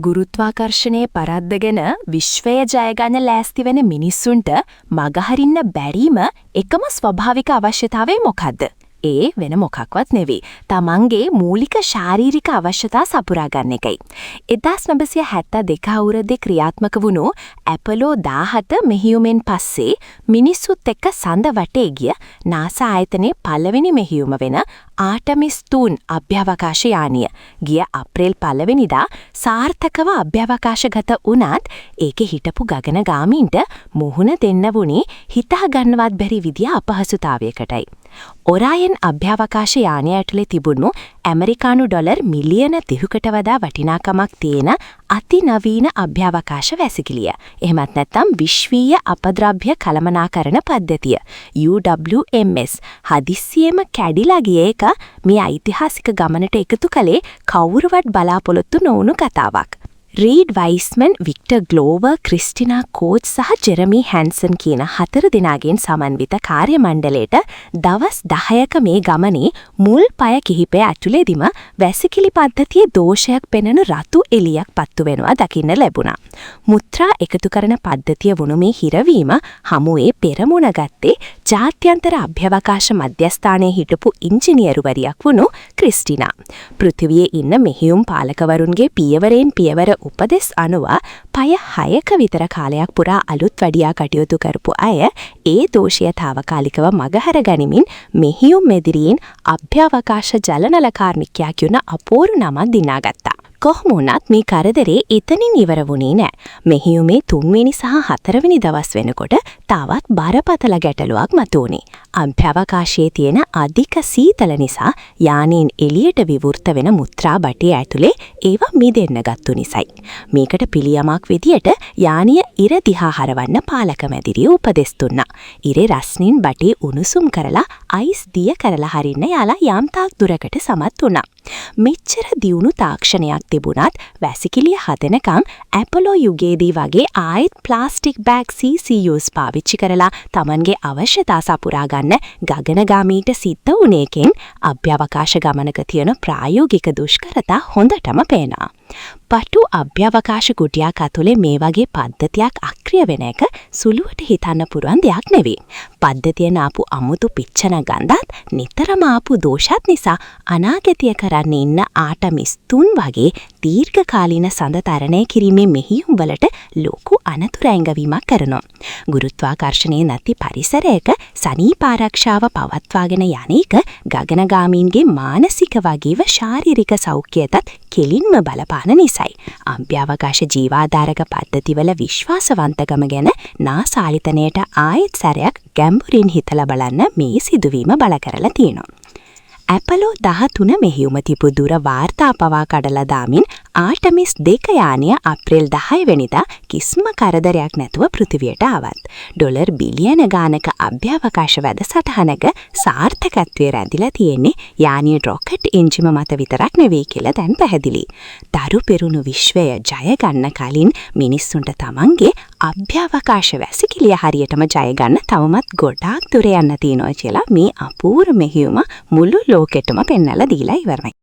ගුරුත්වාකර්ෂණයේ පරද්දගෙන විශ්වය ජයගන්න ලෑස්ති වෙන මිනිස්සුන්ට මගහරින්න බැරිම එකම ස්වභාවික අවශ්‍යතාවය මොකද්ද? ඒ වෙන මොකක්වත් නෙවෙයි. තමන්ගේ මූලික ශාරීරික අවශ්‍යතා සපුරා ගන්න එකයි. 1972 අවුරුද්දේ ක්‍රියාත්මක වුණු ඇපොලෝ 17 මෙහෙයුමෙන් පස්සේ මිනිස්සුත් එක්ක සඳ වටේ ගිය නාසා ආයතනයේ පළවෙනි මෙහෙයුම වෙන ආටමිස් 3 අභ්‍යවකාශ යානිය ගිය අප්‍රේල් 1 වෙනිදා සාර්ථකව අභ්‍යවකාශගත වුණත් ඒකේ හිටපු ගගනගාමීන්ට මුහුණ දෙන්න වුණේ හිතා ගන්නවත් බැරි විදිය අපහසුතාවයකටයි. ඔරායන් අභ්‍යවකාශ යානය ඇතුලේ තිබුණු ඇමරිකානු ඩොලර් මිලියන 30කට වඩා වටිනාකමක් තියෙන අතිනවීන අභ්‍යවකාශ වැසිකිළිය. එහෙමත් නැත්නම් විශ්වීය අපද්‍රව්‍ය කළමනාකරණ පද්ධතිය UWMS හදිස්සියෙම කැඩිලා ගිය එක මේ ඓතිහාසික ගමනට එකතු කළේ කවුරුවත් බලාපොරොත්තු නොවුණු කතාවක්. රීඩ් වයිස්මන්, වික්ටර් ග්ලෝවර්, ක්‍රිස්ටිනා කෝච් සහ ජෙරමි හැන්සන් කියන 4 දෙනාගෙන් සමන්විත කාර්ය මණ්ඩලයට දවස් 10ක මේ ගමනේ මුල් පය කිහිපය ඇතුළේදීම වැසිකිලි පද්ධතියේ දෝෂයක් පෙනෙන රතු එළියක් පත්තු වෙනවා දකින්න ලැබුණා. මුත්‍රා එකතු කරන පද්ධතිය වුණු මේ හිරවීම හමුවේ පෙරමුණ ගත්තේ ජාත්‍යන්තර අභ්‍යවකාශ මධ්‍යස්ථානයේ හිටපු ඉංජිනේරුවරියක් වුණු ක්‍රිස්ටිනා. පෘථිවියේ ඉන්න මෙහෙයුම් පාලකවරුන්ගේ පියවරෙන් පියවර උපදෙස් අනුව පය 6ක විතර කාලයක් පුරා අලුත් වැඩියා කටයුතු කරපු අය ඒ දෝෂය తాවකාලිකව මගහැර ගනිමින් මෙහෙයුම් මෙදිරියෙන් අභ්‍යවකාශ ජලනල කාර්මිකයා කියන අපූර්ව නමක් දිනාගත්තා. කොහොම වුණත් මේ කරදරේ එතනින් ඉවර වුණේ නෑ. මෙහෙයුමේ 3 වෙනි සහ 4 වෙනි දවස් වෙනකොට තවත් බරපතල ගැටලුවක් මතුවුණේ. අභ්‍යවකාශයේ තියෙන අධික සීතල නිසා යානයෙන් එළියට විවෘත වෙන මුත්‍රා බටේ ඇතුලේ ඒවා මිදෙන්න ගත්තු නිසායි. මේකට පිළියමක් විදියට යානිය ඉර දිහා හරවන්න පාලක මැදිරිය උපදෙස් දුන්නා. ඉරේ රස්නින් බටේ උණුසුම් කරලා අයිස් දිය කරලා හරින්න යාලා යම් තාක් දුරකට සමත් වුණා. මෙච්චර දියුණු තාක්ෂණයක් තිබුණත් වැසිකිළිය හදනකම් ඇපොලෝ යුගයේදී වගේ ආයෙත් ප්ලාස්ටික් බෑග් CCUs පාවිච්චි කරලා Tamanගේ අවශ්‍යතා සපුරා ගන්න ගගනගාමීට සිද්ධ වුණේකින් අභ්‍යවකාශ ගමනක තියෙන ප්‍රායෝගික දුෂ්කරතා හොඳටම පේනවා. පටු අභ්‍යවකාශ කුටියක් ඇතුලේ මේ වගේ පද්ධතියක් අක්‍රිය වෙන එක සුළුවට හිතන්න පුරුවන් දෙයක් නෙවෙයි. පද්ධතියෙන් ආපු අමුතු පිච්චන ගඳත් නිතරම ආපු දෝෂත් නිසා අනාගතය කරන්න ඉන්න ආටමිස් 3 වගේ දීර්ඝකාලීන සඳ තරණය කිරීමේ මෙහෙයුම් වලට ලොකු අනතුරු ඇඟවීමක් කරනවා. ගුරුත්වාකර්ෂණයේ නැති පරිසරයක සනීප ආරක්ෂාව පවත්වාගෙන යන්නේක ගගනගාමීන්ගේ මානසික වගේව ශාරීරික සෞඛ්‍යයටත් කෙලින්ම බලපාන නිසායි. අභ්‍යවකාශ ජීවාධාරක පද්ධතිවල විශ්වාසවන්තකම ගැන නාසා ආයතනයට ආයෙත් සැරයක් ගැඹුරින් හිතලා බලන්න මේ සිදුවීම බල කරලා තියෙනවා. ඇපොලෝ 13 මෙහෙයුම තිබු දුර වාර්තා පවා කඩලා දාමින් ආටමිස් 2 යානය අප්‍රේල් 10 වෙනිදා කිසිම කරදරයක් නැතුව පෘථිවියට ආවත් ඩොලර් බිලියන ගානක අභ්‍යවකාශ වැඩසටහනක සාර්ථකත්වයේ රැඳිලා තියෙන්නේ යානිය රොකට් එන්ජිම මත විතරක් නෙවෙයි කියලා දැන් පැහැදිලි. දරු පෙරුණු විශ්වය ජය ගන්න කලින් මිනිස්සුන්ට තමන්ගේ අභ්‍යවකාශ වැසිකිළිය හරියටම ජය ගන්න තවමත් ගොඩාක් දුර යන්න තියෙනවා කියලා මේ අපූර්ව මෙහෙයුම මුළු ලෝකෙටම පෙන්වලා දීලා ඉවරයි.